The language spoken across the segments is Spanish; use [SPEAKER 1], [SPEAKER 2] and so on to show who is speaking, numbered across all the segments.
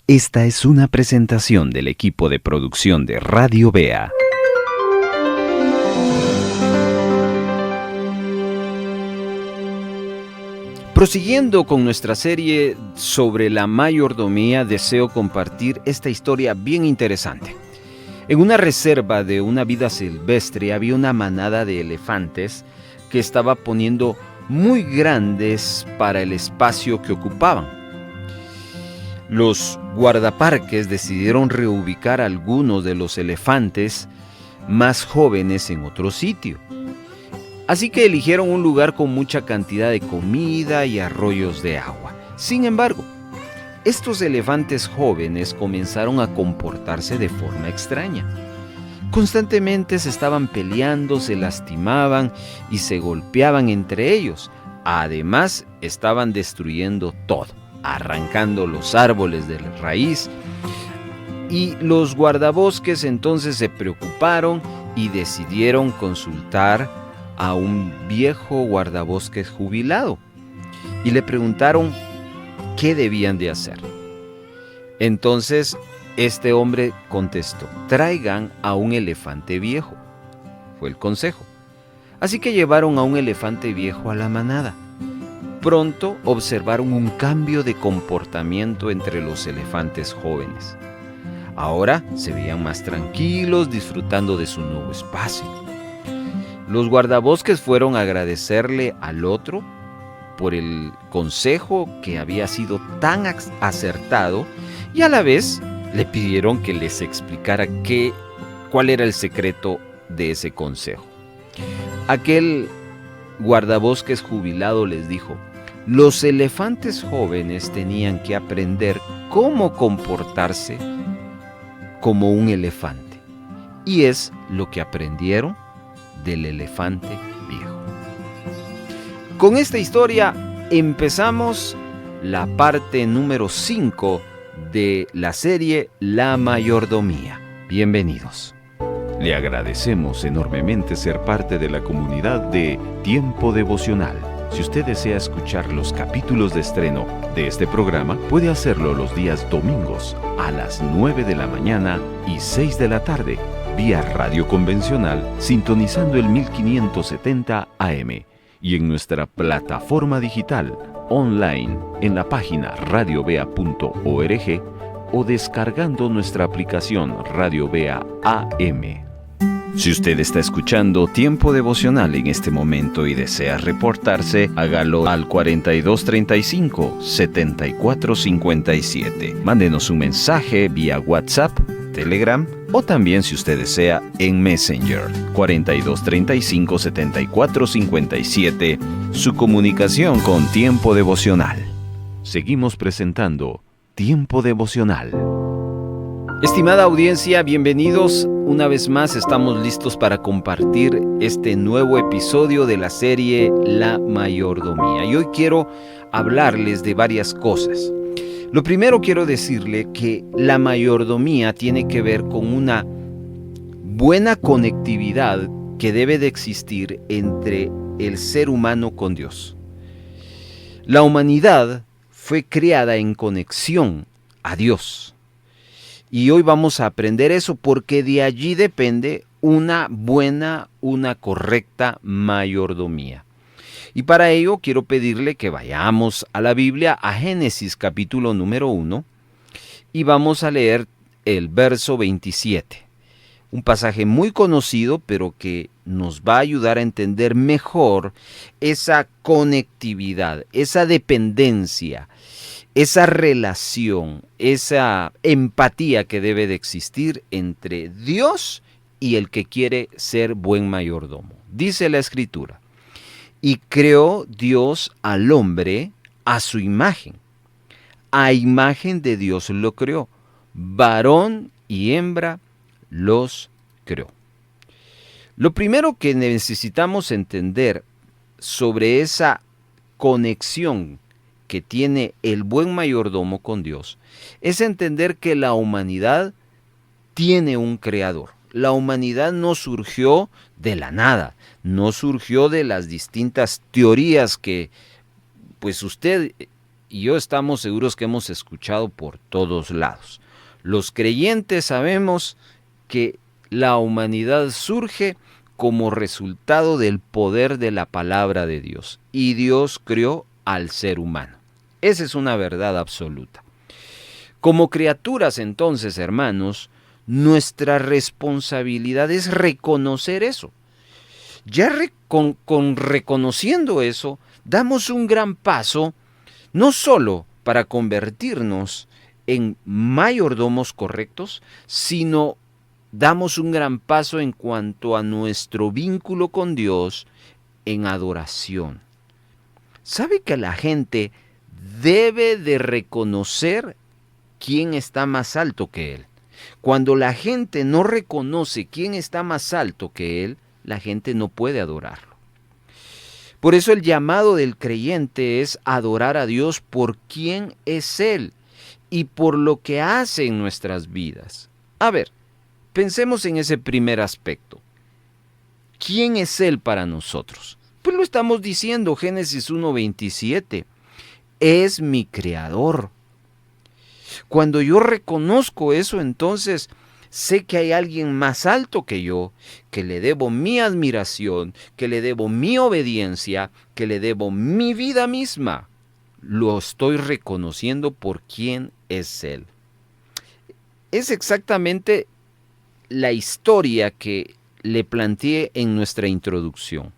[SPEAKER 1] Esta es una presentación del equipo de producción de Radio Bea. Prosiguiendo con nuestra serie sobre la mayordomía, deseo compartir esta historia bien interesante. En una reserva de una vida silvestre había una manada de elefantes que estaba poniendo muy grandes para el espacio que ocupaban. Los guardaparques decidieron reubicar a algunos de los elefantes más jóvenes en otro sitio. Así que eligieron un lugar con mucha cantidad de comida y arroyos de agua. Sin embargo, estos elefantes jóvenes comenzaron a comportarse de forma extraña. Constantemente se estaban peleando, se lastimaban y se golpeaban entre ellos. Además, estaban destruyendo todo, arrancando los árboles de raíz. Y los guardabosques entonces se preocuparon y decidieron consultar a un viejo guardabosques jubilado y le preguntaron qué debían de hacer. Entonces este hombre contestó: traigan a un elefante viejo. Fue el consejo. Así que llevaron a un elefante viejo a la manada. Pronto observaron un cambio de comportamiento entre los elefantes jóvenes. Ahora se veían más tranquilos, disfrutando de su nuevo espacio. Los guardabosques fueron a agradecerle al otro por el consejo que había sido tan acertado y a la vez le pidieron que les explicara cuál era el secreto de ese consejo. Aquel guardabosques jubilado les dijo: los elefantes jóvenes tenían que aprender cómo comportarse como un elefante. Y es lo que aprendieron del elefante viejo. Con esta historia empezamos la parte número 5 de la serie La Mayordomía. Bienvenidos. Le agradecemos enormemente ser parte de la comunidad de Tiempo Devocional. Si usted desea escuchar los capítulos de estreno de este programa, puede hacerlo los días domingos a las 9 de la mañana y 6 de la tarde, vía radio convencional, sintonizando el 1570 AM y en nuestra plataforma digital online en la página radiobea.org o descargando nuestra aplicación Radio Bea AM. Si usted está escuchando Tiempo Devocional en este momento y desea reportarse, hágalo al 4235-7457. Mándenos un mensaje vía WhatsApp, Telegram o también, si usted desea, en Messenger. 4235-7457, su comunicación con Tiempo Devocional. Seguimos presentando Tiempo Devocional. Estimada audiencia, bienvenidos. Una vez más estamos listos para compartir este nuevo episodio de la serie La Mayordomía. Y hoy quiero hablarles de varias cosas. Lo primero, quiero decirle que la mayordomía tiene que ver con una buena conectividad que debe de existir entre el ser humano con Dios. La humanidad fue creada en conexión a Dios. Y hoy vamos a aprender eso porque de allí depende una buena, una correcta mayordomía. Y para ello quiero pedirle que vayamos a la Biblia, a Génesis capítulo número 1, y vamos a leer el verso 27. Un pasaje muy conocido, pero que nos va a ayudar a entender mejor esa conectividad, esa dependencia, esa relación, esa empatía que debe de existir entre Dios y el que quiere ser buen mayordomo. Dice la Escritura: y creó Dios al hombre a su imagen. A imagen de Dios lo creó. Varón y hembra los creó. Lo primero que necesitamos entender sobre esa conexión que tiene el buen mayordomo con Dios es entender que la humanidad tiene un creador. La humanidad no surgió de la nada, no surgió de las distintas teorías que pues usted y yo estamos seguros que hemos escuchado por todos lados. Los creyentes sabemos que la humanidad surge como resultado del poder de la palabra de Dios, y Dios creó al ser humano. Esa es una verdad absoluta. Como criaturas, entonces, hermanos, nuestra responsabilidad es reconocer eso. Con reconociendo eso, damos un gran paso, no solo para convertirnos en mayordomos correctos, sino damos un gran paso en cuanto a nuestro vínculo con Dios en adoración. ¿Sabe que la gente debe de reconocer quién está más alto que él? Cuando la gente no reconoce quién está más alto que él, la gente no puede adorarlo. Por eso el llamado del creyente es adorar a Dios por quién es Él y por lo que hace en nuestras vidas. A ver, pensemos en ese primer aspecto. ¿Quién es Él para nosotros? Pues lo estamos diciendo, Génesis 1:27. Es mi creador. Cuando yo reconozco eso, entonces sé que hay alguien más alto que yo, que le debo mi admiración, que le debo mi obediencia, que le debo mi vida misma. Lo estoy reconociendo por quién es Él. Es exactamente la historia que le planteé en nuestra introducción.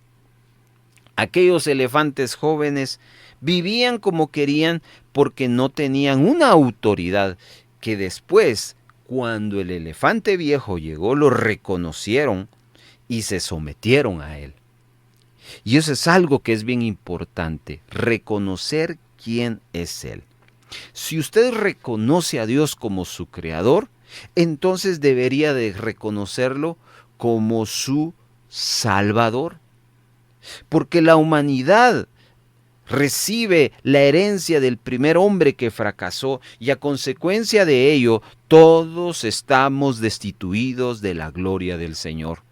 [SPEAKER 1] Aquellos elefantes jóvenes vivían como querían porque no tenían una autoridad que después, cuando el elefante viejo llegó, lo reconocieron y se sometieron a él. Y eso es algo que es bien importante, reconocer quién es Él. Si usted reconoce a Dios como su creador, entonces debería de reconocerlo como su Salvador. Porque la humanidad recibe la herencia del primer hombre que fracasó y a consecuencia de ello todos estamos destituidos de la gloria del Señor.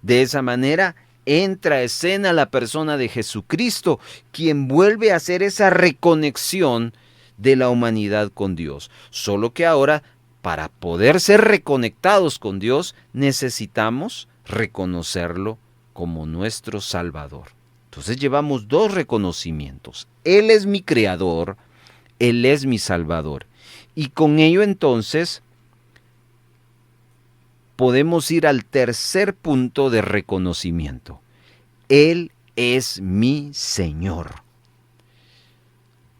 [SPEAKER 1] De esa manera entra a escena la persona de Jesucristo, quien vuelve a hacer esa reconexión de la humanidad con Dios. Solo que ahora, para poder ser reconectados con Dios, necesitamos reconocerlo como nuestro Salvador. Entonces llevamos dos reconocimientos. Él es mi creador, Él es mi Salvador. Y con ello entonces podemos ir al tercer punto de reconocimiento. Él es mi Señor.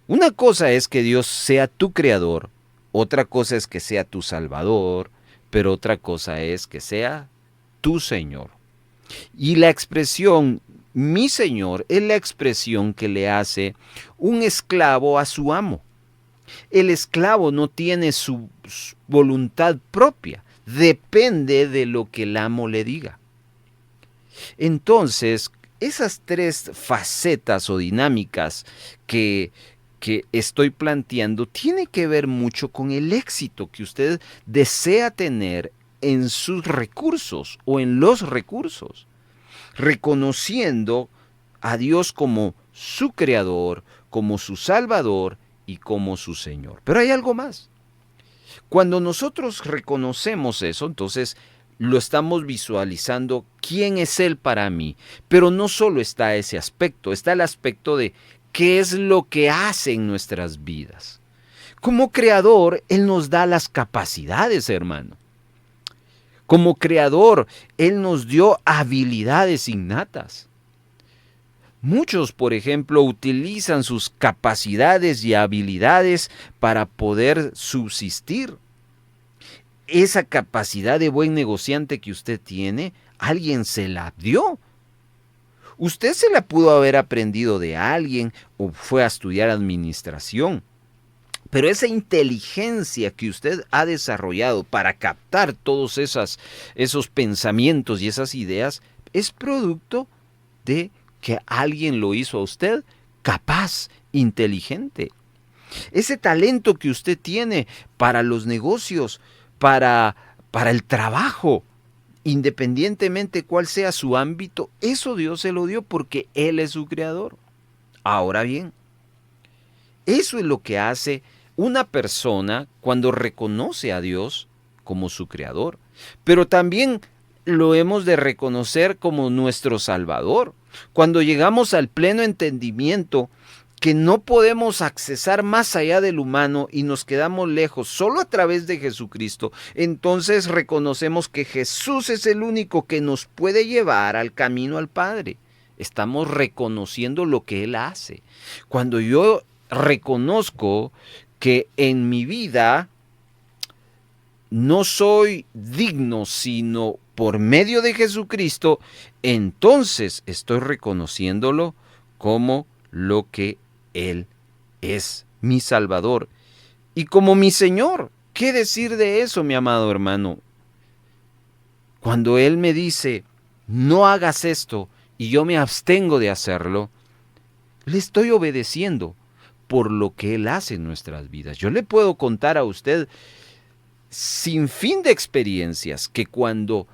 [SPEAKER 1] Una cosa es que Dios sea tu creador, otra cosa es que sea tu Salvador, pero otra cosa es que sea tu Señor. Y la expresión mi Señor es la expresión que le hace un esclavo a su amo. El esclavo no tiene su voluntad propia, depende de lo que el amo le diga. Entonces, esas tres facetas o dinámicas que estoy planteando tiene que ver mucho con el éxito que usted desea tener en sus recursos o en los recursos, reconociendo a Dios como su creador, como su Salvador y como su Señor. Pero hay algo más. Cuando nosotros reconocemos eso, entonces lo estamos visualizando quién es Él para mí. Pero no solo está ese aspecto, está el aspecto de qué es lo que hace en nuestras vidas. Como creador, Él nos da las capacidades, hermano. Como creador, Él nos dio habilidades innatas. Muchos, por ejemplo, utilizan sus capacidades y habilidades para poder subsistir. Esa capacidad de buen negociante que usted tiene, alguien se la dio. Usted se la pudo haber aprendido de alguien o fue a estudiar administración. Pero esa inteligencia que usted ha desarrollado para captar todos esos pensamientos y esas ideas es producto de que alguien lo hizo a usted capaz, inteligente. Ese talento que usted tiene para los negocios, para el trabajo, independientemente cuál sea su ámbito, eso Dios se lo dio porque Él es su creador. Ahora bien, Eso es lo que hace una persona cuando reconoce a Dios como su creador. Pero también lo hemos de reconocer como nuestro Salvador. Cuando llegamos al pleno entendimiento que no podemos accesar más allá del humano y nos quedamos lejos solo a través de Jesucristo, entonces reconocemos que Jesús es el único que nos puede llevar al camino al Padre. Estamos reconociendo lo que Él hace. Cuando yo reconozco que en mi vida no soy digno sino por medio de Jesucristo, entonces estoy reconociéndolo como lo que Él es, mi Salvador y como mi Señor. ¿Qué decir de eso, mi amado hermano? Cuando Él me dice, no hagas esto, y yo me abstengo de hacerlo, le estoy obedeciendo por lo que Él hace en nuestras vidas. Yo le puedo contar a usted sin fin de experiencias que cuando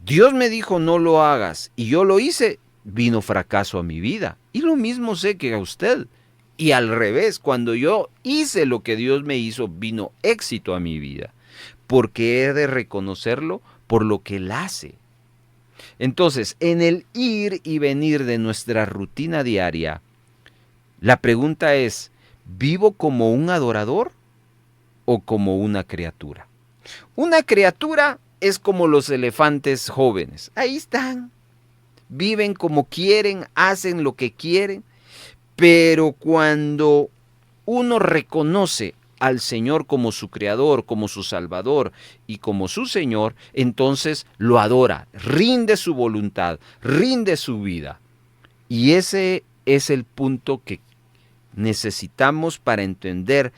[SPEAKER 1] Dios me dijo no lo hagas y yo lo hice, vino fracaso a mi vida. Y lo mismo sé que a usted. Y al revés, cuando yo hice lo que Dios me hizo, vino éxito a mi vida. Porque he de reconocerlo por lo que Él hace. Entonces, en el ir y venir de nuestra rutina diaria, la pregunta es, ¿vivo como un adorador o como una criatura? Una criatura es como los elefantes jóvenes. Ahí están. Viven como quieren, hacen lo que quieren. Pero cuando uno reconoce al Señor como su creador, como su salvador y como su Señor, entonces lo adora, rinde su voluntad, rinde su vida. Y ese es el punto que necesitamos para entender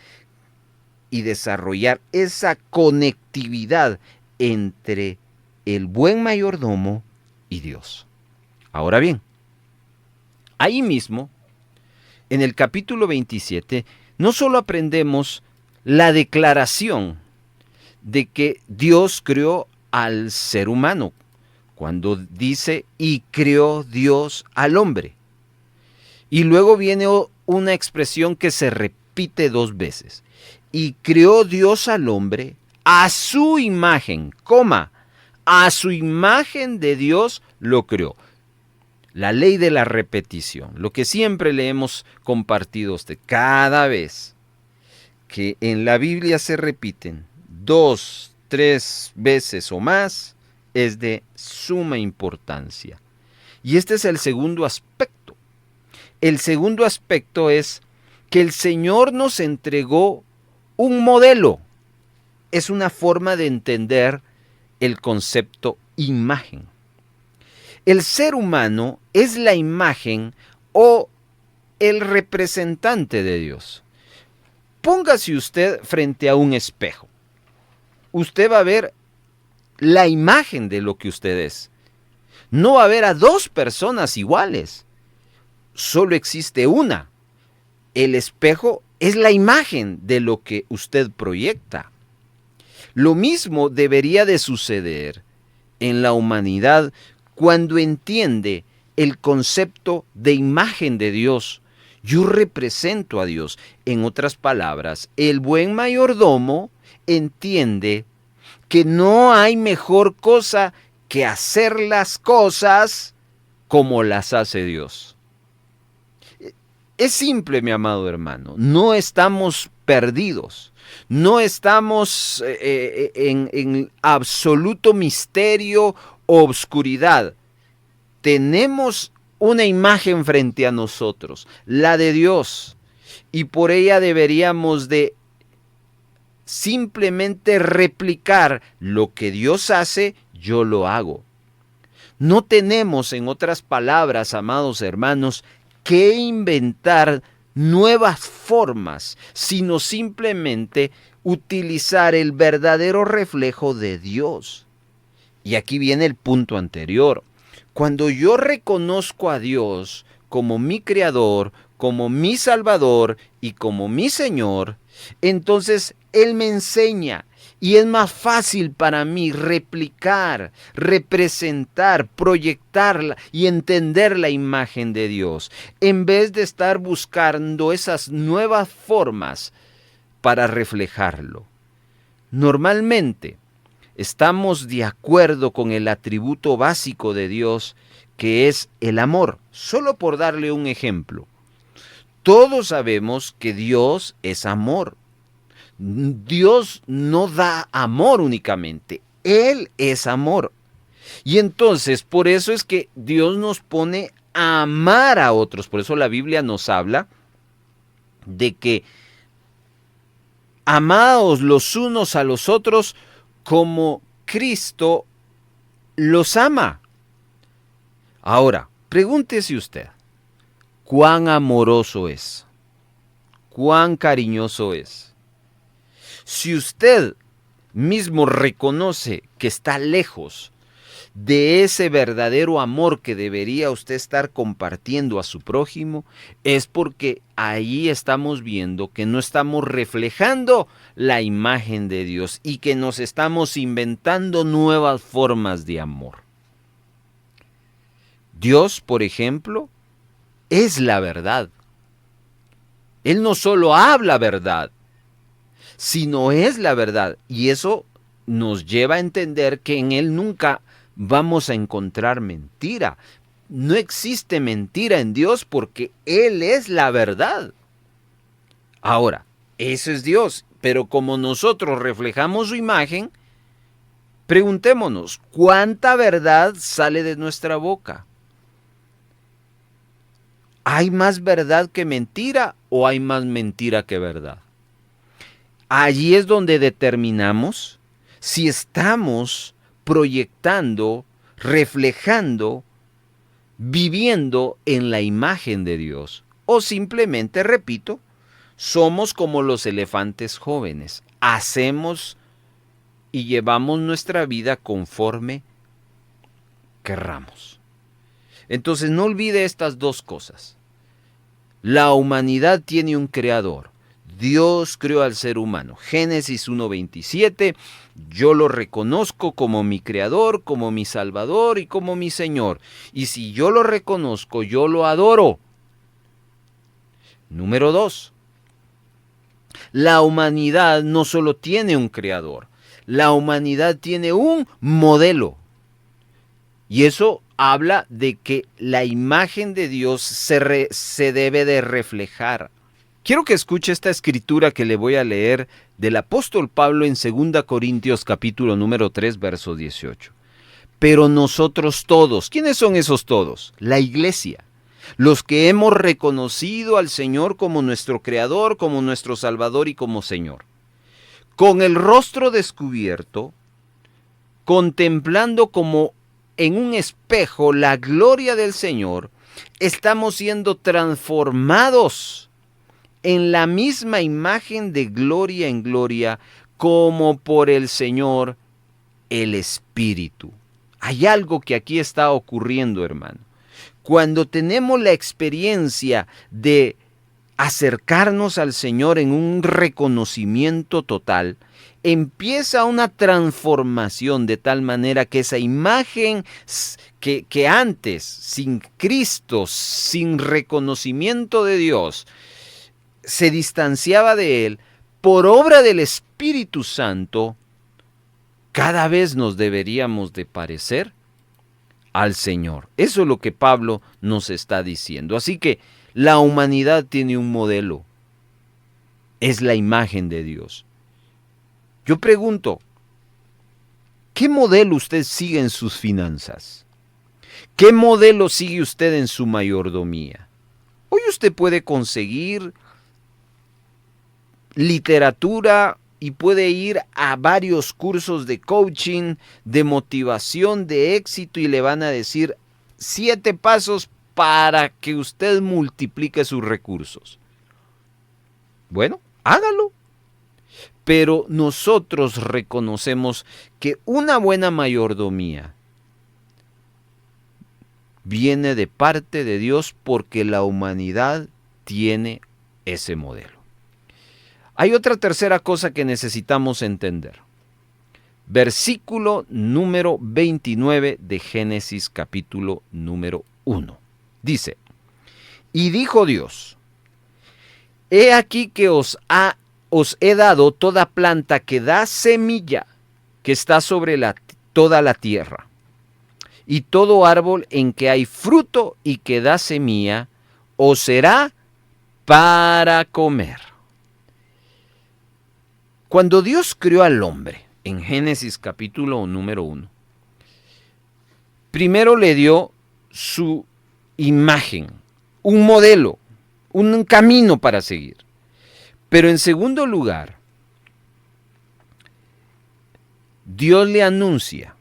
[SPEAKER 1] y desarrollar esa conectividad entre el buen mayordomo y Dios. Ahora bien, ahí mismo, en el capítulo 27, no solo aprendemos la declaración de que Dios creó al ser humano, cuando dice, y creó Dios al hombre. Y luego viene una expresión que se repite 2 veces. Y creó Dios al hombre a su imagen, a su imagen de Dios lo creó. La ley de la repetición, lo que siempre le hemos compartido a usted, cada vez que en la Biblia se repiten 2, 3 veces o más, es de suma importancia. Y este es el segundo aspecto. El segundo aspecto es que el Señor nos entregó un modelo. Es una forma de entender el concepto imagen. El ser humano es la imagen o el representante de Dios. Póngase usted frente a un espejo. Usted va a ver la imagen de lo que usted es. No va a ver a 2 personas iguales. Solo existe una. El espejo es la imagen de lo que usted proyecta. Lo mismo debería de suceder en la humanidad cuando entiende el concepto de imagen de Dios. Yo represento a Dios. En otras palabras, el buen mayordomo entiende que no hay mejor cosa que hacer las cosas como las hace Dios. Es simple, mi amado hermano. No estamos perdidos. No estamos en absoluto misterio o obscuridad. Tenemos una imagen frente a nosotros, la de Dios, y por ella deberíamos de simplemente replicar lo que Dios hace, yo lo hago. No tenemos, en otras palabras, amados hermanos, que inventar nuevas formas, sino simplemente utilizar el verdadero reflejo de Dios. Y aquí viene el punto anterior. Cuando yo reconozco a Dios como mi creador, como mi salvador y como mi Señor, entonces Él me enseña Y es más fácil para mí replicar, representar, proyectarla y entender la imagen de Dios, en vez de estar buscando esas nuevas formas para reflejarlo. Normalmente estamos de acuerdo con el atributo básico de Dios, que es el amor. Solo por darle un ejemplo. Todos sabemos que Dios es amor. Dios no da amor únicamente, Él es amor. Y entonces, por eso es que Dios nos pone a amar a otros. Por eso la Biblia nos habla de que amaos los unos a los otros como Cristo los ama. Ahora, pregúntese usted, ¿cuán amoroso es? ¿Cuán cariñoso es? Si usted mismo reconoce que está lejos de ese verdadero amor que debería usted estar compartiendo a su prójimo, es porque ahí estamos viendo que no estamos reflejando la imagen de Dios y que nos estamos inventando nuevas formas de amor. Dios, por ejemplo, es la verdad. Él no solo habla verdad, sino es la verdad. Y eso nos lleva a entender que en Él nunca vamos a encontrar mentira. No existe mentira en Dios porque Él es la verdad. Ahora, eso es Dios, pero como nosotros reflejamos su imagen, preguntémonos, ¿cuánta verdad sale de nuestra boca? ¿Hay más verdad que mentira o hay más mentira que verdad? Allí es donde determinamos si estamos proyectando, reflejando, viviendo en la imagen de Dios. O simplemente, repito, somos como los elefantes jóvenes. Hacemos y llevamos nuestra vida conforme querramos. Entonces no olvide estas dos cosas. La humanidad tiene un creador. Dios creó al ser humano. Génesis 1:27, yo lo reconozco como mi creador, como mi salvador y como mi Señor. Y si yo lo reconozco, yo lo adoro. Número 2. La humanidad no solo tiene un creador, la humanidad tiene un modelo. Y eso habla de que la imagen de Dios se debe de reflejar. Quiero que escuche esta escritura que le voy a leer del apóstol Pablo en 2 Corintios capítulo número 3, verso 18. Pero nosotros todos, ¿quiénes son esos todos? La iglesia. Los que hemos reconocido al Señor como nuestro Creador, como nuestro Salvador y como Señor. Con el rostro descubierto, contemplando como en un espejo la gloria del Señor, estamos siendo transformados en la misma imagen de gloria en gloria, como por el Señor, el Espíritu. Hay algo que aquí está ocurriendo, hermano. Cuando tenemos la experiencia de acercarnos al Señor en un reconocimiento total, empieza una transformación de tal manera que esa imagen que antes, sin Cristo, sin reconocimiento de Dios, se distanciaba de Él, por obra del Espíritu Santo, cada vez nos deberíamos de parecer al Señor. Eso es lo que Pablo nos está diciendo. Así que la humanidad tiene un modelo. Es la imagen de Dios. Yo pregunto, ¿qué modelo usted sigue en sus finanzas? ¿Qué modelo sigue usted en su mayordomía? Hoy usted puede conseguir literatura y puede ir a varios cursos de coaching, de motivación, de éxito y le van a decir 7 pasos para que usted multiplique sus recursos. Bueno, hágalo. Pero nosotros reconocemos que una buena mayordomía viene de parte de Dios porque la humanidad tiene ese modelo. Hay otra tercera cosa que necesitamos entender. versículo número 29 de Génesis capítulo número 1. Dice, y dijo Dios, he aquí que os he dado toda planta que da semilla, que está sobre toda la tierra, y todo árbol en que hay fruto y que da semilla, os será para comer. Cuando Dios creó al hombre, en Génesis capítulo número 1, primero le dio su imagen, un modelo, un camino para seguir. Pero en segundo lugar, Dios le anuncia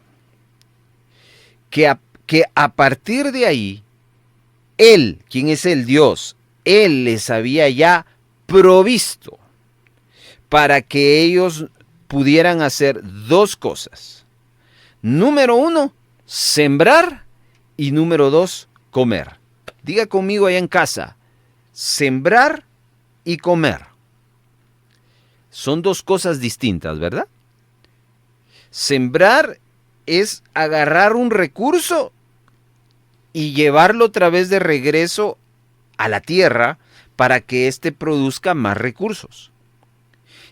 [SPEAKER 1] que a partir de ahí, Él, quien es el Dios, Él les había ya provisto para que ellos pudieran hacer dos cosas. Número 1, sembrar, y número 2, comer. Diga conmigo allá en casa, sembrar y comer. Son dos cosas distintas, ¿verdad? Sembrar es agarrar un recurso y llevarlo otra vez de regreso a la tierra para que éste produzca más recursos.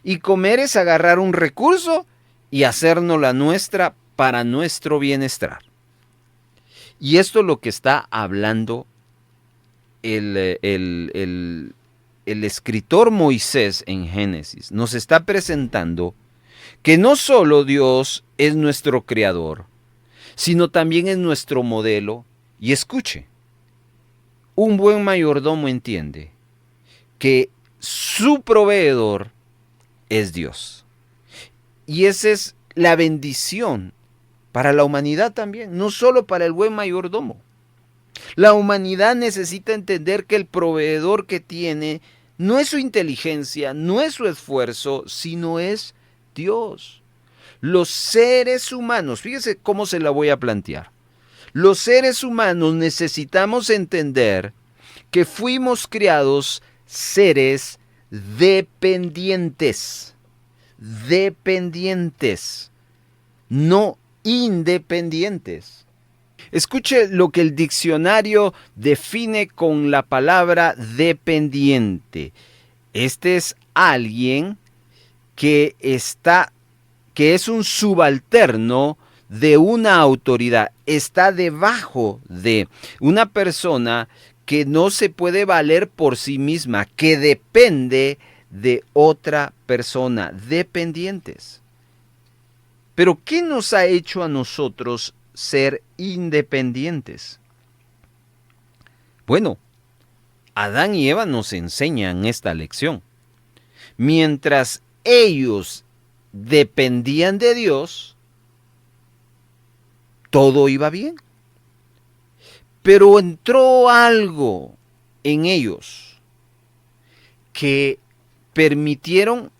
[SPEAKER 1] Y comer es agarrar un recurso y hacernos la nuestra para nuestro bienestar. Y esto es lo que está hablando el escritor Moisés en Génesis. Nos está presentando que no solo Dios es nuestro creador, sino también es nuestro modelo. Y escuche, un buen mayordomo entiende que su proveedor es Dios. Y esa es la bendición para la humanidad también, no solo para el buen mayordomo. La humanidad necesita entender que el proveedor que tiene no es su inteligencia, no es su esfuerzo, sino es Dios. Los seres humanos, fíjese cómo se la voy a plantear. Los seres humanos necesitamos entender que fuimos creados seres dependientes, no independientes. Escuche lo que el diccionario define con la palabra dependiente. Este es alguien que es un subalterno de una autoridad, está debajo de una persona que no se puede valer por sí misma, que depende de otra persona, dependientes. Pero ¿qué nos ha hecho a nosotros ser independientes? Bueno, Adán y Eva nos enseñan esta lección. Mientras ellos dependían de Dios, todo iba bien. Pero entró algo en ellos que permitieron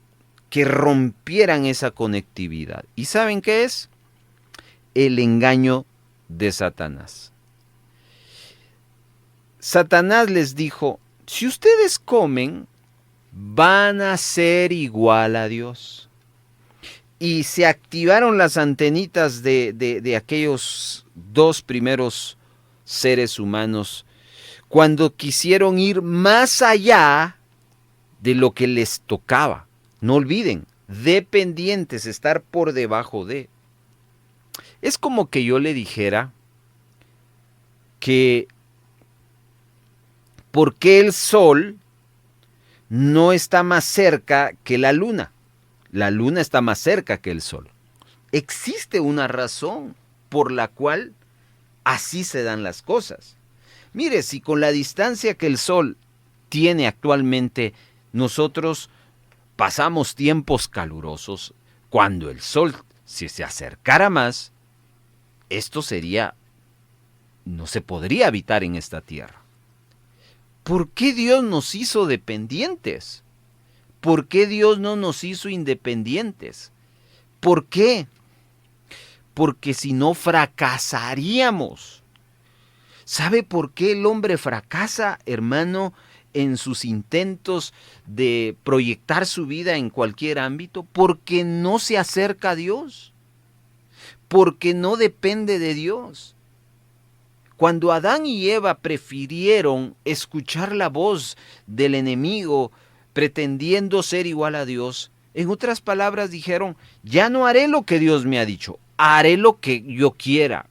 [SPEAKER 1] que rompieran esa conectividad. ¿Y saben qué es? El engaño de Satanás. Satanás les dijo, si ustedes comen, van a ser igual a Dios. Y se activaron las antenitas de aquellos dos primeros seres humanos cuando quisieron ir más allá de lo que les tocaba. No olviden, dependientes, estar por debajo de. Es como que yo le dijera que ¿por qué el sol no está más cerca que la luna? La luna está más cerca que el sol. Existe una razón por la cual así se dan las cosas. Mire, si con la distancia que el sol tiene actualmente, nosotros pasamos tiempos calurosos, cuando el sol, si se acercara más, esto no se podría habitar en esta tierra. ¿Por qué Dios nos hizo dependientes? ¿Por qué Dios no nos hizo independientes? ¿Por qué? Porque si no fracasaríamos. ¿Sabe por qué el hombre fracasa, hermano, en sus intentos de proyectar su vida en cualquier ámbito? Porque no se acerca a Dios. porque no depende de Dios. Cuando Adán y Eva prefirieron escuchar la voz del enemigo pretendiendo ser igual a Dios, en otras palabras dijeron, ya no haré lo que Dios me ha dicho, haré lo que yo quiera.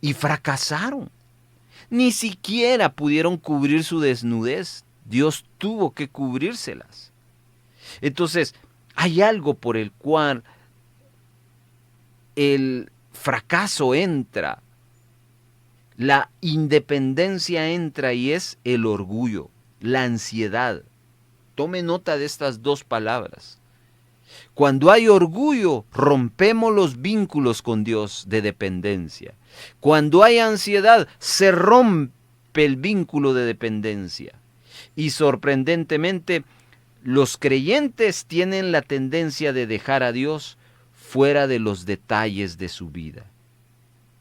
[SPEAKER 1] Y fracasaron. Ni siquiera pudieron cubrir su desnudez. Dios tuvo que cubrírselas. Entonces, hay algo por el cual el fracaso entra, la independencia entra, y es el orgullo, la ansiedad. Tome nota de estas dos palabras. Cuando hay orgullo, rompemos los vínculos con Dios de dependencia. Cuando hay ansiedad, se rompe el vínculo de dependencia. Y sorprendentemente, los creyentes tienen la tendencia de dejar a Dios fuera de los detalles de su vida.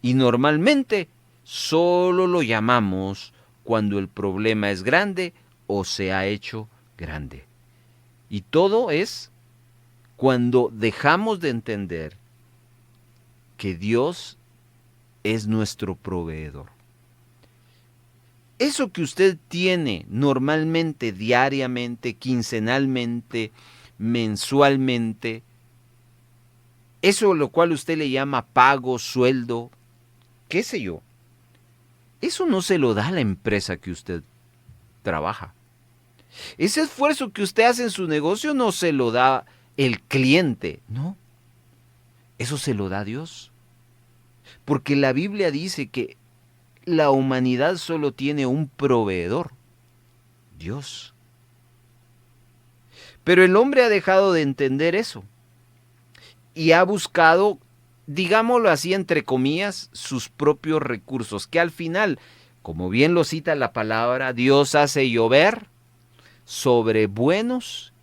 [SPEAKER 1] Y normalmente solo lo llamamos cuando el problema es grande o se ha hecho grande. Y todo es cuando dejamos de entender que Dios es nuestro proveedor. Eso que usted tiene normalmente, diariamente, quincenalmente, mensualmente, eso lo cual usted le llama pago, sueldo, qué sé yo, eso no se lo da la empresa que usted trabaja. Ese esfuerzo que usted hace en su negocio no se lo da el cliente, no. Eso se lo da Dios. Porque la Biblia dice que la humanidad solo tiene un proveedor, Dios. Pero el hombre ha dejado de entender eso y ha buscado, digámoslo así entre comillas, sus propios recursos, que al final, como bien lo cita la palabra, Dios hace llover sobre buenos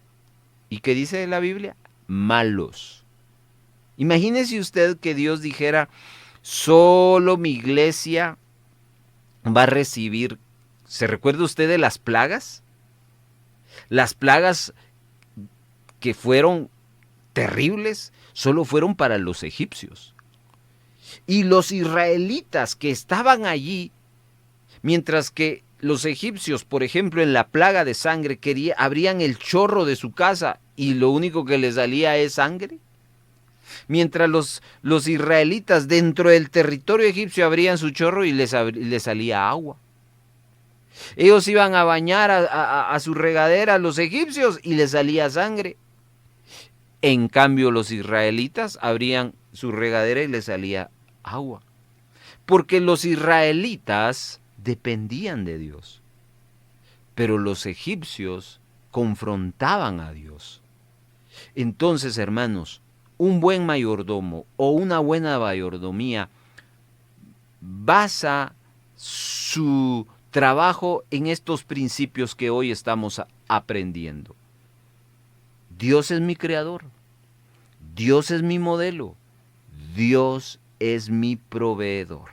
[SPEAKER 1] y, ¿qué dice la Biblia? Malos. Imagínese usted que Dios dijera, solo mi iglesia va a recibir. ¿Se recuerda usted de las plagas? Las plagas que fueron terribles solo fueron para los egipcios. Y los israelitas que estaban allí, mientras que los egipcios, por ejemplo, en la plaga de sangre, abrían el chorro de su casa y lo único que les salía es sangre. Mientras los israelitas dentro del territorio egipcio abrían su chorro y les salía agua. Ellos iban a bañar a su regadera a los egipcios y les salía sangre. En cambio, los israelitas abrían su regadera y les salía agua. Porque los israelitas dependían de Dios. Pero los egipcios confrontaban a Dios. Entonces, hermanos, un buen mayordomo o una buena mayordomía basa su trabajo en estos principios que hoy estamos aprendiendo. Dios es mi creador, Dios es mi modelo, Dios es mi proveedor.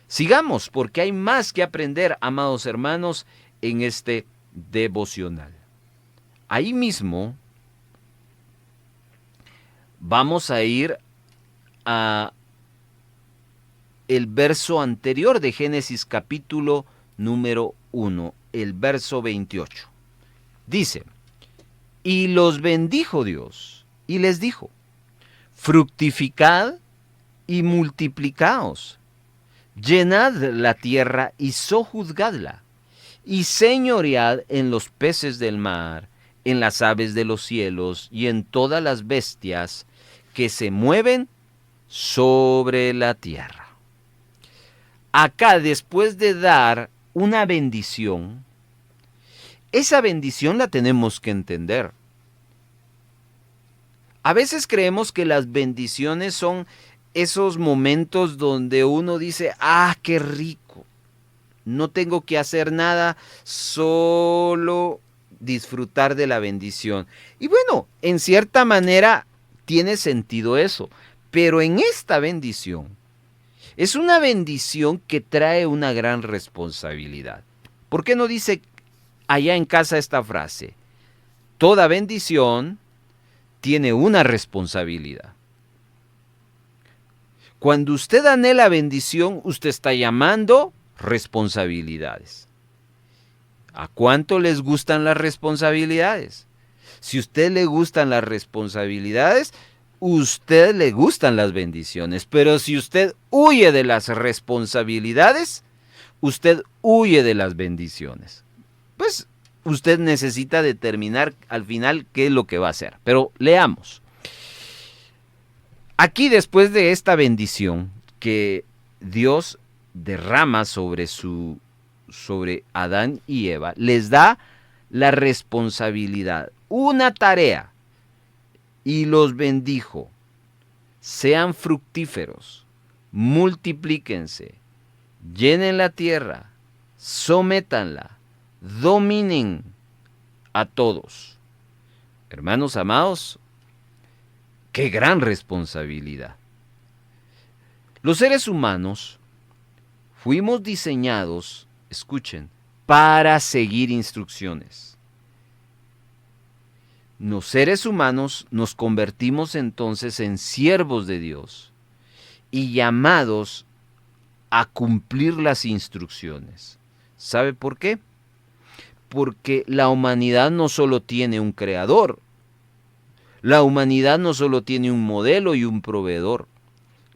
[SPEAKER 1] Sigamos, porque hay más que aprender, amados hermanos, en este devocional. Ahí mismo vamos a ir a el verso anterior de Génesis capítulo número 1, el verso 28. Dice, y los bendijo Dios y les dijo, fructificad y multiplicaos, llenad la tierra y sojuzgadla, y señoread en los peces del mar, en las aves de los cielos y en todas las bestias que se mueven sobre la tierra. Acá, después de dar una bendición, esa bendición la tenemos que entender. A veces creemos que las bendiciones son esos momentos donde uno dice, ¡ah, qué rico! No tengo que hacer nada, solo disfrutar de la bendición. Y bueno, en cierta manera tiene sentido eso, pero en esta bendición, es una bendición que trae una gran responsabilidad. ¿Por qué no dice allá en casa esta frase? Toda bendición tiene una responsabilidad. Cuando usted anhela bendición, usted está llamando responsabilidades. ¿A cuánto les gustan las responsabilidades? Si a usted le gustan las responsabilidades, usted le gustan las bendiciones. Pero si usted huye de las responsabilidades, usted huye de las bendiciones. Pues usted necesita determinar al final qué es lo que va a hacer. Pero leamos. Aquí, después de esta bendición que Dios derrama sobre Adán y Eva, les da la responsabilidad, una tarea, y los bendijo. Sean fructíferos, multiplíquense, llenen la tierra, sométanla, dominen a todos. Hermanos amados, qué gran responsabilidad. Los seres humanos fuimos diseñados, escuchen, para seguir instrucciones. Los seres humanos nos convertimos entonces en siervos de Dios y llamados a cumplir las instrucciones. ¿Sabe por qué? Porque la humanidad no solo tiene un creador, la humanidad no solo tiene un modelo y un proveedor,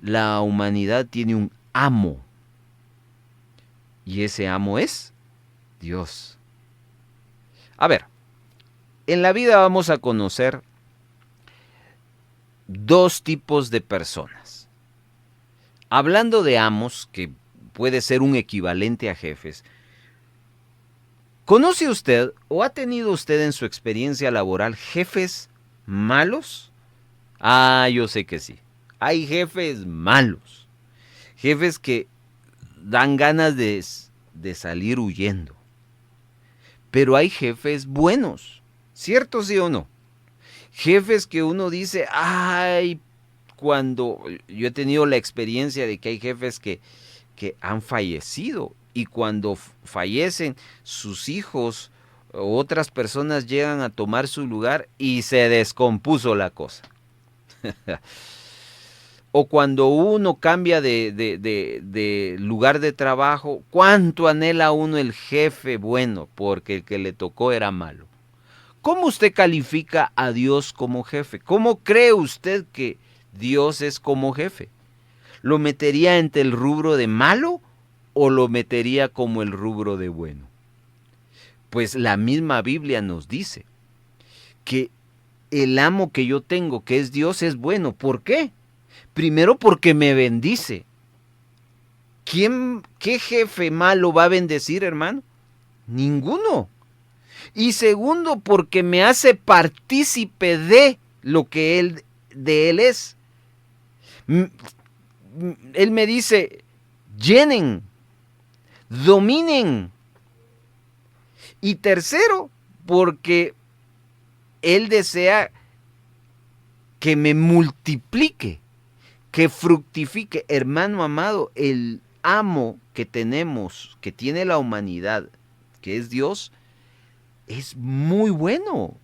[SPEAKER 1] la humanidad tiene un amo. Y ese amo es Dios. A ver, en la vida vamos a conocer dos tipos de personas. Hablando de amos, que puede ser un equivalente a jefes, ¿conoce usted o ha tenido usted en su experiencia laboral jefes malos? Yo sé que sí. Hay jefes malos. Jefes que dan ganas de salir huyendo. Pero hay jefes buenos. ¿Cierto, sí o no? Jefes que uno dice, cuando yo he tenido la experiencia de que hay jefes que han fallecido y cuando fallecen sus hijos o otras personas llegan a tomar su lugar y se descompuso la cosa. O cuando uno cambia de lugar de trabajo, ¿cuánto anhela uno el jefe bueno? Porque el que le tocó era malo. ¿Cómo usted califica a Dios como jefe? ¿Cómo cree usted que Dios es como jefe? ¿Lo metería entre el rubro de malo o lo metería como el rubro de bueno? Pues la misma Biblia nos dice que el amo que yo tengo, que es Dios, es bueno. ¿Por qué? Primero porque me bendice. ¿Qué jefe malo va a bendecir, hermano? Ninguno. Y segundo, porque me hace partícipe de lo que de él es. Él me dice, llenen, dominen. Y tercero, porque él desea que me multiplique, que fructifique. Hermano amado, el amo que tenemos, que tiene la humanidad, que es Dios, es muy bueno.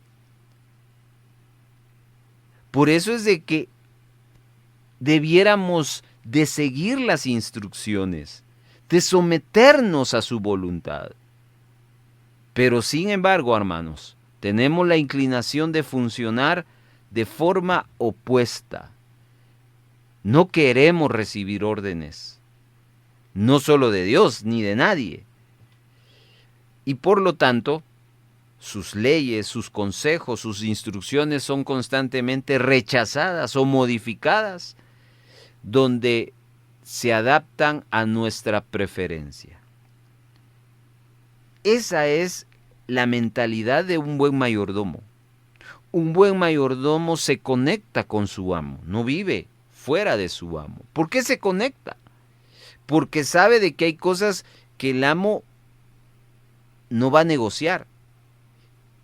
[SPEAKER 1] Por eso es de que debiéramos de seguir las instrucciones, de someternos a su voluntad. Pero sin embargo, hermanos, tenemos la inclinación de funcionar de forma opuesta. No queremos recibir órdenes, no solo de Dios ni de nadie. Y por lo tanto, sus leyes, sus consejos, sus instrucciones son constantemente rechazadas o modificadas, donde se adaptan a nuestra preferencia. Esa es la mentalidad de un buen mayordomo. Un buen mayordomo se conecta con su amo, no vive fuera de su amo. ¿Por qué se conecta? Porque sabe de que hay cosas que el amo no va a negociar.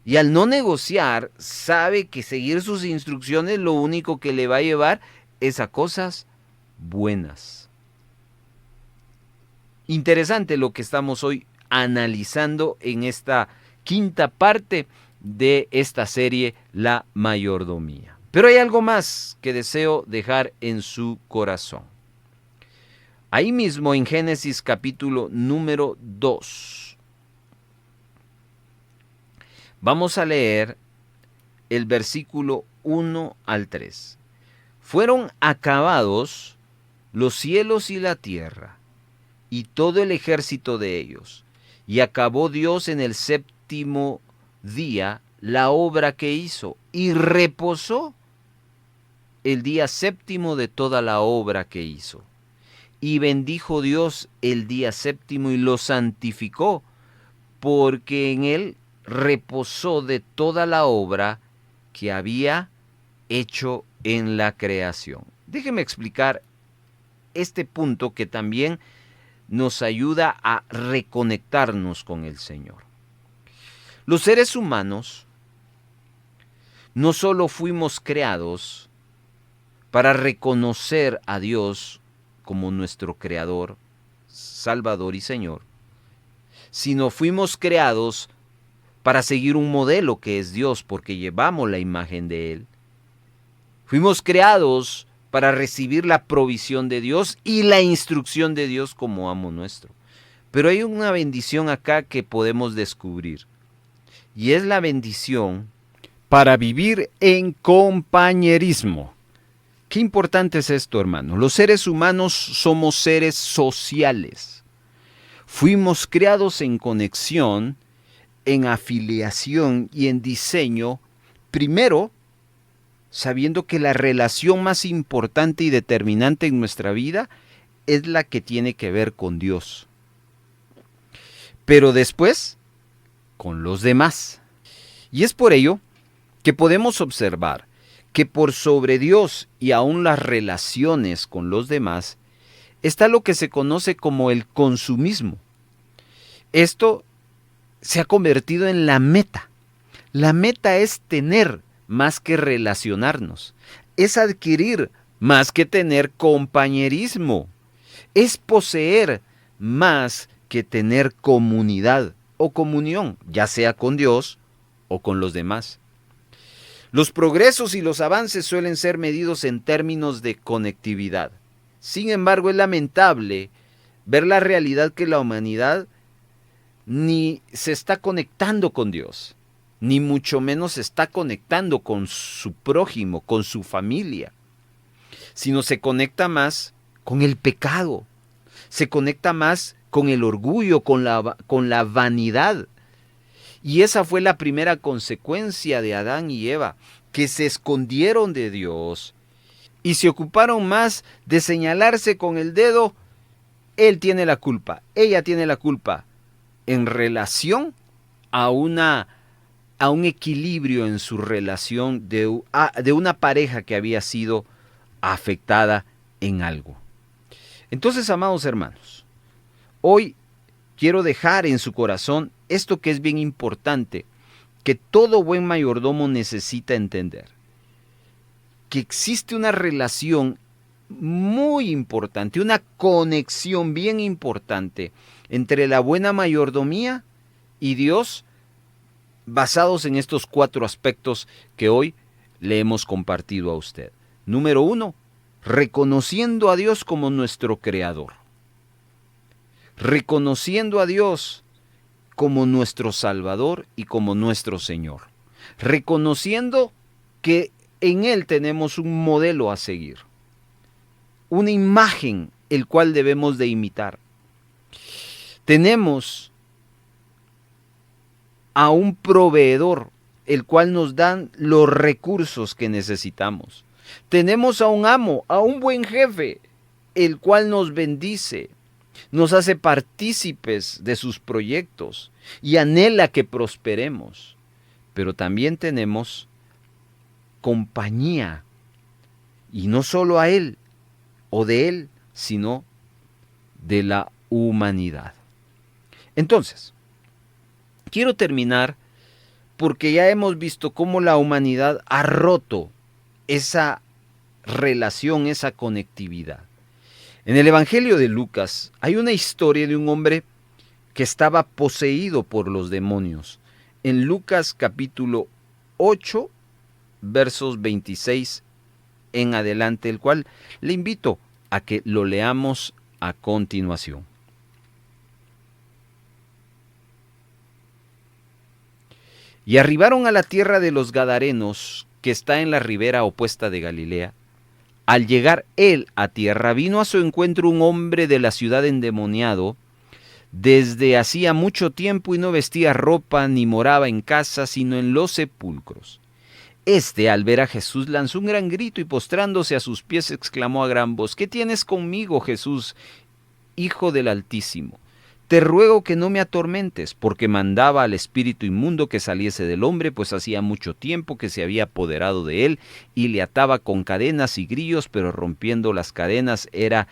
[SPEAKER 1] Y al no negociar, sabe que seguir sus instrucciones lo único que le va a llevar es a cosas buenas. Interesante lo que estamos hoy analizando en esta quinta parte de esta serie, La Mayordomía. Pero hay algo más que deseo dejar en su corazón. Ahí mismo en Génesis capítulo número 2. Vamos a leer el versículo 1 al 3. Fueron acabados los cielos y la tierra, y todo el ejército de ellos, y acabó Dios en el séptimo día la obra que hizo, y reposó el día séptimo de toda la obra que hizo. Y bendijo Dios el día séptimo y lo santificó, porque en él reposó de toda la obra que había hecho en la creación. Déjeme explicar este punto que también nos ayuda a reconectarnos con el Señor. Los seres humanos no solo fuimos creados para reconocer a Dios como nuestro Creador, Salvador y Señor, sino fuimos creados para seguir un modelo que es Dios, porque llevamos la imagen de Él. Fuimos creados para recibir la provisión de Dios y la instrucción de Dios como amo nuestro. Pero hay una bendición acá que podemos descubrir, y es la bendición para vivir en compañerismo. Qué importante es esto, hermano. Los seres humanos somos seres sociales. Fuimos creados en conexión, en afiliación y en diseño, primero sabiendo que la relación más importante y determinante en nuestra vida es la que tiene que ver con Dios. Pero después, con los demás. Y es por ello que podemos observar que por sobre Dios y aún las relaciones con los demás, está lo que se conoce como el consumismo. Esto se ha convertido en la meta. La meta es tener más que relacionarnos, es adquirir más que tener compañerismo, es poseer más que tener comunidad o comunión, ya sea con Dios o con los demás. Los progresos y los avances suelen ser medidos en términos de conectividad. Sin embargo, es lamentable ver la realidad que la humanidad ni se está conectando con Dios, ni mucho menos se está conectando con su prójimo, con su familia, sino se conecta más con el pecado, se conecta más con el orgullo, con la vanidad. Y esa fue la primera consecuencia de Adán y Eva, que se escondieron de Dios y se ocuparon más de señalarse con el dedo. Él tiene la culpa, ella tiene la culpa, en relación a un equilibrio en su relación de una pareja que había sido afectada en algo. Entonces, amados hermanos, hoy quiero dejar en su corazón esto que es bien importante, que todo buen mayordomo necesita entender. Que existe una relación muy importante, una conexión bien importante entre la buena mayordomía y Dios, basados en estos 4 aspectos que hoy le hemos compartido a usted. Número 1, reconociendo a Dios como nuestro Creador. Reconociendo a Dios como nuestro Salvador y como nuestro Señor. Reconociendo que en Él tenemos un modelo a seguir. Una imagen el cual debemos de imitar. Tenemos a un proveedor el cual nos da los recursos que necesitamos. Tenemos a un amo, a un buen jefe, el cual nos bendice, nos hace partícipes de sus proyectos y anhela que prosperemos. Pero también tenemos compañía, y no solo a Él o de Él, sino de la humanidad. Entonces, quiero terminar porque ya hemos visto cómo la humanidad ha roto esa relación, esa conectividad. En el Evangelio de Lucas hay una historia de un hombre que estaba poseído por los demonios. En Lucas capítulo 8, versos 26 en adelante, el cual le invito a que lo leamos a continuación. Y arribaron a la tierra de los Gadarenos, que está en la ribera opuesta de Galilea. Al llegar él a tierra, vino a su encuentro un hombre de la ciudad endemoniado, desde hacía mucho tiempo, y no vestía ropa ni moraba en casa, sino en los sepulcros. Este, al ver a Jesús, lanzó un gran grito y postrándose a sus pies exclamó a gran voz: ¿Qué tienes conmigo, Jesús, Hijo del Altísimo? Te ruego que no me atormentes, porque mandaba al espíritu inmundo que saliese del hombre, pues hacía mucho tiempo que se había apoderado de él, y le ataba con cadenas y grillos, pero rompiendo las cadenas era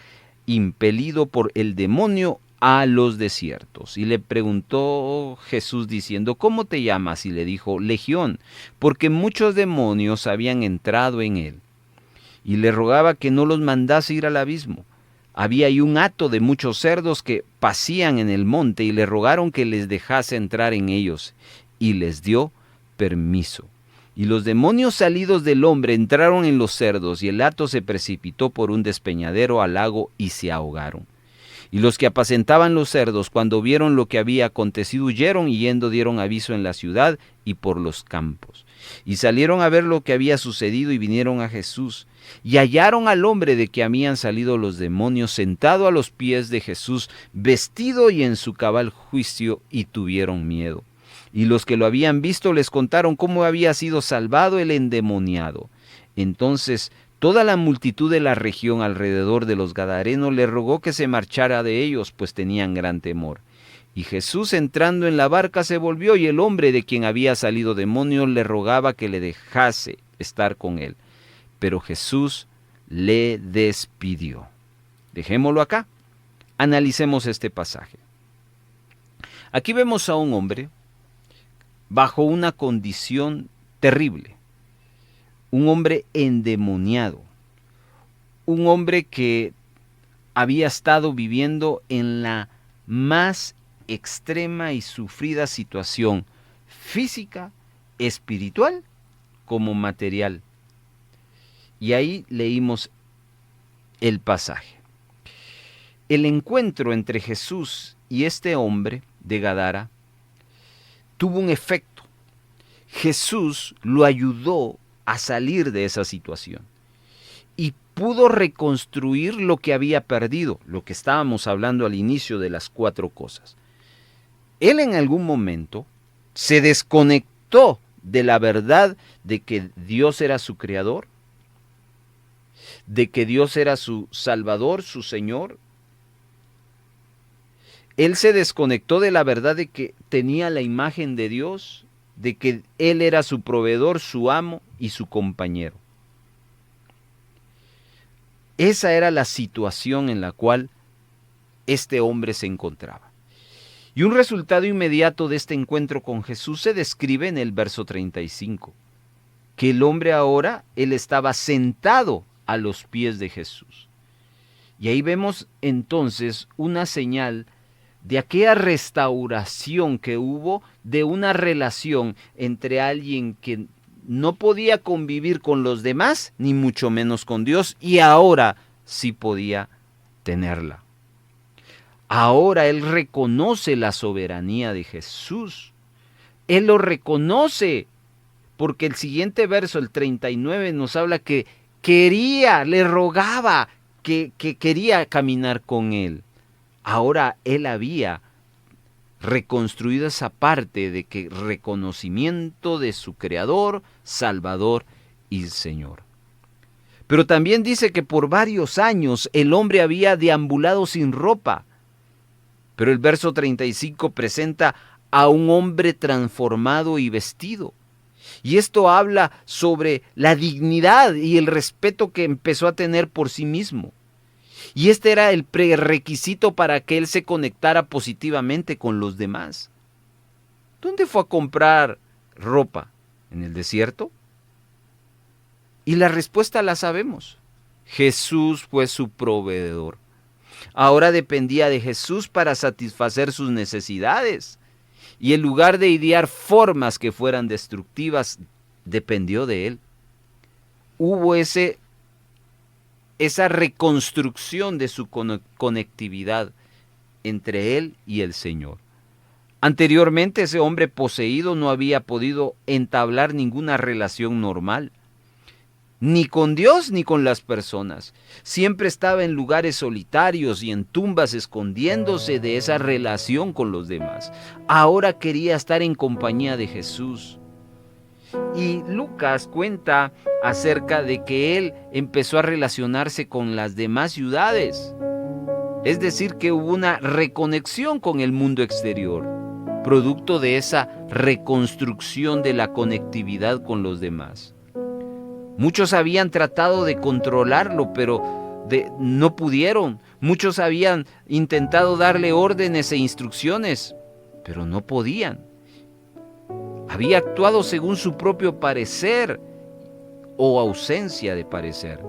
[SPEAKER 1] impelido por el demonio a los desiertos. Y le preguntó Jesús diciendo: ¿Cómo te llamas? Y le dijo: Legión, porque muchos demonios habían entrado en él. Y le rogaba que no los mandase ir al abismo. Había ahí un hato de muchos cerdos que pacían en el monte, y le rogaron que les dejase entrar en ellos, y les dio permiso. Y los demonios salidos del hombre entraron en los cerdos, y el hato se precipitó por un despeñadero al lago, y se ahogaron. Y los que apacentaban los cerdos, cuando vieron lo que había acontecido, huyeron, y yendo dieron aviso en la ciudad y por los campos. Y salieron a ver lo que había sucedido, y vinieron a Jesús. Y hallaron al hombre de que habían salido los demonios sentado a los pies de Jesús, vestido y en su cabal juicio, y tuvieron miedo. Y los que lo habían visto les contaron cómo había sido salvado el endemoniado. Entonces toda la multitud de la región alrededor de los Gadarenos le rogó que se marchara de ellos, pues tenían gran temor. Y Jesús, entrando en la barca, se volvió, y el hombre de quien había salido demonio le rogaba que le dejase estar con él. Pero Jesús le despidió. Dejémoslo acá. Analicemos este pasaje. Aquí vemos a un hombre bajo una condición terrible. Un hombre endemoniado. Un hombre que había estado viviendo en la más extrema y sufrida situación física, espiritual como material. Y ahí leímos el pasaje. El encuentro entre Jesús y este hombre de Gadara tuvo un efecto. Jesús lo ayudó a salir de esa situación y pudo reconstruir lo que había perdido, lo que estábamos hablando al inicio de las 4 cosas. Él en algún momento se desconectó de la verdad de que Dios era su creador, de que Dios era su Salvador, su Señor. Él se desconectó de la verdad de que tenía la imagen de Dios, de que Él era su proveedor, su amo y su compañero. Esa era la situación en la cual este hombre se encontraba. Y un resultado inmediato de este encuentro con Jesús se describe en el verso 35, que el hombre ahora, él estaba sentado a los pies de Jesús. Y ahí vemos entonces una señal de aquella restauración que hubo de una relación entre alguien que no podía convivir con los demás, ni mucho menos con Dios, y ahora sí podía tenerla. Ahora él reconoce la soberanía de Jesús. Él lo reconoce, porque el siguiente verso, el 39, nos habla que le rogaba que quería caminar con él. Ahora él había reconstruido esa parte de que reconocimiento de su Creador, Salvador y Señor. Pero también dice que por varios años el hombre había deambulado sin ropa. Pero el verso 35 presenta a un hombre transformado y vestido. Y esto habla sobre la dignidad y el respeto que empezó a tener por sí mismo. Y este era el prerequisito para que él se conectara positivamente con los demás. ¿Dónde fue a comprar ropa? ¿En el desierto? Y la respuesta la sabemos. Jesús fue su proveedor. Ahora dependía de Jesús para satisfacer sus necesidades. Y en lugar de idear formas que fueran destructivas, dependió de él. Hubo ese esa reconstrucción de su conectividad entre él y el Señor. Anteriormente ese hombre poseído no había podido entablar ninguna relación normal, ni con Dios ni con las personas. Siempre estaba en lugares solitarios y en tumbas escondiéndose de esa relación con los demás. Ahora quería estar en compañía de Jesús. Y Lucas cuenta acerca de que él empezó a relacionarse con las demás ciudades. Es decir, que hubo una reconexión con el mundo exterior, producto de esa reconstrucción de la conectividad con los demás. Muchos habían tratado de controlarlo, pero no pudieron. Muchos habían intentado darle órdenes e instrucciones, pero no podían. Había actuado según su propio parecer o ausencia de parecer.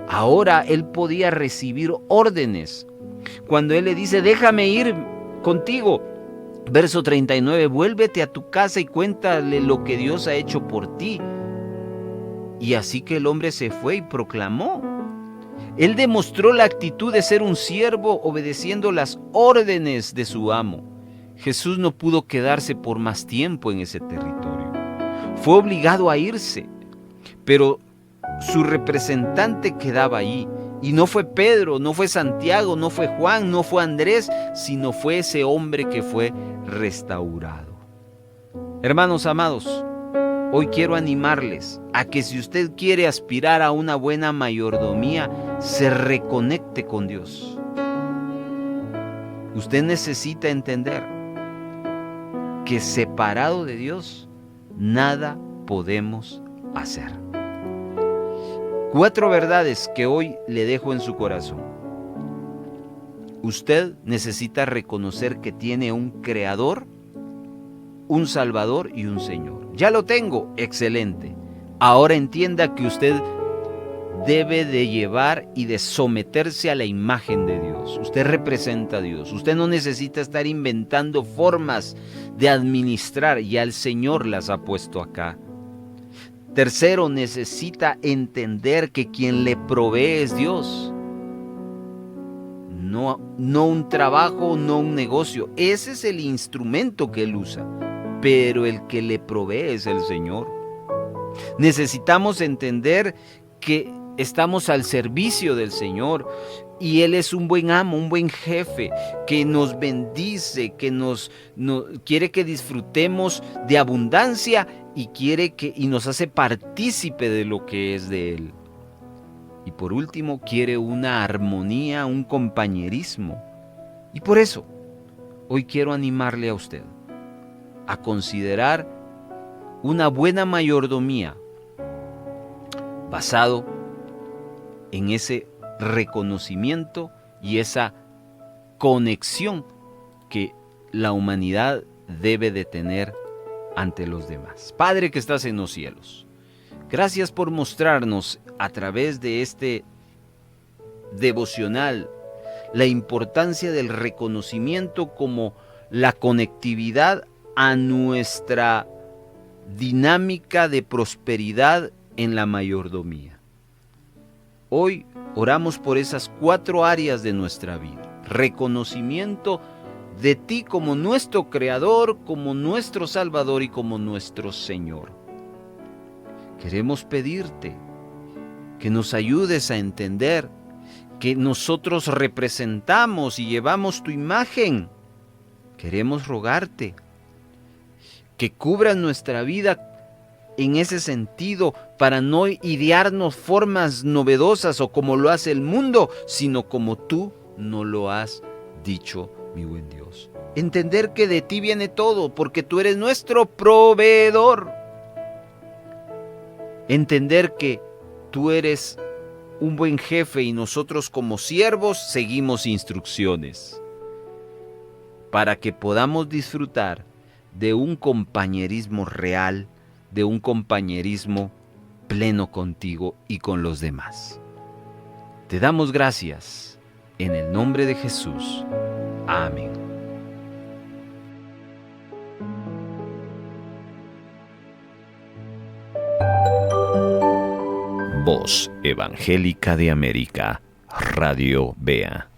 [SPEAKER 1] Ahora él podía recibir órdenes. Cuando él le dice, déjame ir contigo. Verso 39, vuélvete a tu casa y cuéntale lo que Dios ha hecho por ti. Y así que el hombre se fue y proclamó. Él demostró la actitud de ser un siervo obedeciendo las órdenes de su amo. Jesús no pudo quedarse por más tiempo en ese territorio. Fue obligado a irse, pero su representante quedaba ahí. Y no fue Pedro, no fue Santiago, no fue Juan, no fue Andrés, sino fue ese hombre que fue restaurado. Hermanos amados, hoy quiero animarles a que si usted quiere aspirar a una buena mayordomía, se reconecte con Dios. Usted necesita entender que separado de Dios, nada podemos hacer. 4 verdades que hoy le dejo en su corazón. Usted necesita reconocer que tiene un Creador, un Salvador y un Señor. Ya lo tengo, excelente. Ahora entienda que usted debe de llevar y de someterse a la imagen de Dios. Usted representa a Dios. Usted no necesita estar inventando formas de administrar, ya el Señor las ha puesto acá. Tercero, necesita entender que quien le provee es Dios. No un trabajo, no un negocio. Ese es el instrumento que Él usa, pero el que le provee es el Señor. Necesitamos entender que estamos al servicio del Señor y Él es un buen amo, un buen jefe que nos bendice, que quiere que disfrutemos de abundancia y nos hace partícipe de lo que es de Él. Y por último, quiere una armonía, un compañerismo. Y por eso, hoy quiero animarle a usted a considerar una buena mayordomía basado en ese reconocimiento y esa conexión que la humanidad debe de tener ante los demás. Padre que estás en los cielos, gracias por mostrarnos a través de este devocional la importancia del reconocimiento como la conectividad a nuestra dinámica de prosperidad en la mayordomía. Hoy oramos por esas 4 áreas de nuestra vida. Reconocimiento de ti como nuestro Creador, como nuestro Salvador y como nuestro Señor. Queremos pedirte que nos ayudes a entender que nosotros representamos y llevamos tu imagen. Queremos rogarte que cubras nuestra vida en ese sentido para no idearnos formas novedosas o como lo hace el mundo, sino como tú nos lo has dicho, mi buen Dios. Entender que de ti viene todo, porque tú eres nuestro proveedor. Entender que tú eres un buen jefe y nosotros como siervos seguimos instrucciones para que podamos disfrutar de un compañerismo real, de un compañerismo pleno contigo y con los demás. Te damos gracias en el nombre de Jesús. Amén. Voz Evangélica de América, Radio BEA.